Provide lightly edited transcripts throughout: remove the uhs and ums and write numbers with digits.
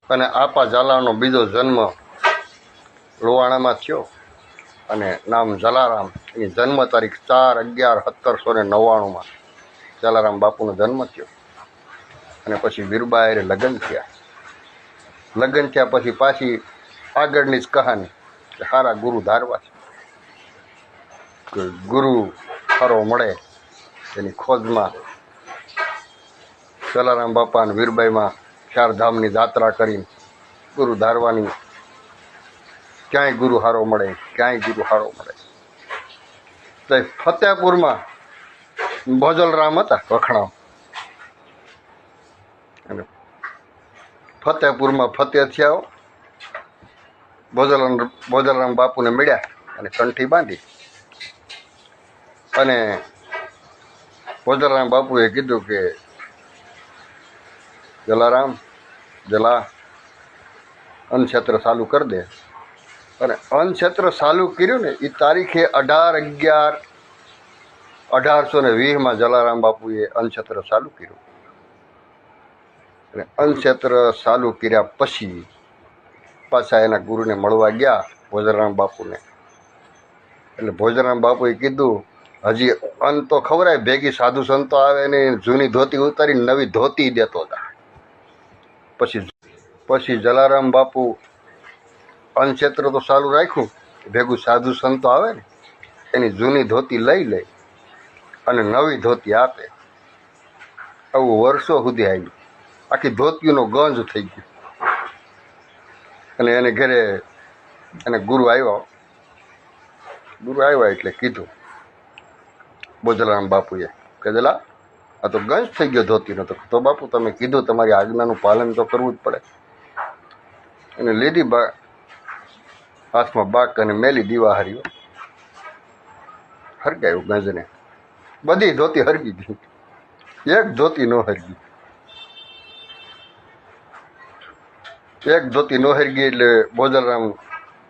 અને આપા ઝાલાનો બીજો જન્મ લોહાણામાં થયો અને નામ જલારામ. એની જન્મ તારીખ 4/11/1799 જલારામ બાપુનો જન્મ થયો. અને પછી વીરબા હારે લગ્ન થયા. લગ્ન થયા પછી પાછી આગળની જ કહાની કે સારા ગુરુ ધારવા છે. ગુરુ સારો મળે એની ખોજમાં જલારામ બાપા અને વીરબાઈમાં 4 ધામની જાત્રા કરીને ગુરુ ધારવાની. ક્યાંય ગુરુ સારો મળે, ક્યાંય ગુરુ સારો મળે. તો ફતેહપુરમાં ભોજલરામ હતા વખણામ, અને ફતેહપુરમાં ફતેહ થયા. ભોજલરામ બાપુને મળ્યા અને કંઠી બાંધી. અને ભોજલરામ બાપુએ કીધું કે જલારામ જલા અન્નક્ષેત્ર ચાલુ કરી દે. અને અન્નક્ષેત્ર ચાલુ કર્યું ને એ તારીખે 18/11/1820 જલારામ બાપુએ અન્નક્ષેત્ર ચાલુ કર્યું. અને અન્નક્ષેત્ર ચાલુ કર્યા પછી પાછા એના ગુરુને મળવા ગયા ભોજરામ બાપુને. એટલે ભોજરામ બાપુએ કીધું હજી અન્ન તો ખવડાય, ભેગી સાધુ સંતો આવે ને જૂની ધોતી ઉતારી નવી ધોતી દેતો હતા. પછી જલારામ બાપુ અન્નક્ષેત્ર તો ચાલુ રાખ્યું, ભેગું સાધુ સંતો આવે ને એની જૂની ધોતી લઈ લે અને નવી ધોતી આપે. આવું વર્ષો સુધી આવ્યું. આખી ધોતીઓનો ગંજ થઈ ગયો. અને એને ઘરે એને ગુરુ આવ્યા એટલે કીધું ભોજરામ બાપુએ કે જલા આ તો ગંજ થઈ ગયો ધોતીનો. તો બાપુ તમે કીધું તમારી આજ્ઞાનું પાલન તો કરવું જ પડે. અને લીધી હાથમાં બાક અને મેલી દીવા હર્યો, હરગાયું ગંજને. બધી ધોતી હરગી ગઈ, એક ધોતી ન હરગી. એક ધોતી નો હરગી એટલે ભોજરામ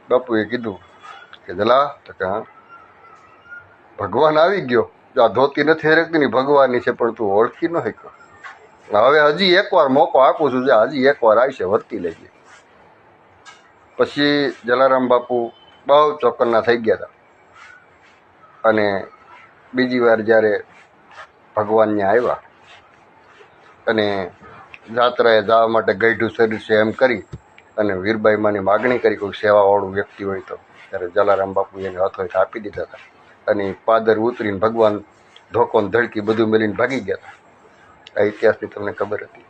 બાપુએ કીધું કે જલા તો કે હા ભગવાન આવી ગયો. આ ધોતી નથી હરગતી ને ભગવાનની છે, પણ તું ઓળખી ન શક્યો. હવે હજી એકવાર મોકો આપું છું, હજી એકવાર આવશે, વર્તી લેજે. પછી જલારામ બાપુ બહુ ચોકન્ના થઈ ગયા હતા. અને બીજી વાર જ્યારે ભગવાન ત્યાં આવ્યા અને જાત્રાએ જવા માટે ગઈઢું શરીર છે એમ કરી અને વીરબાઈમાંની માગણી કરી કોઈ સેવાવાળું વ્યક્તિ હોય તો, ત્યારે જલારામ બાપુ એને હથોહથ આપી દીધા હતા. અને પાદર ઉતરીને ભગવાન ધોકો ધડકી બધું મેલીને ભાગી ગયા હતા. આ ઇતિહાસની તમને ખબર હતી.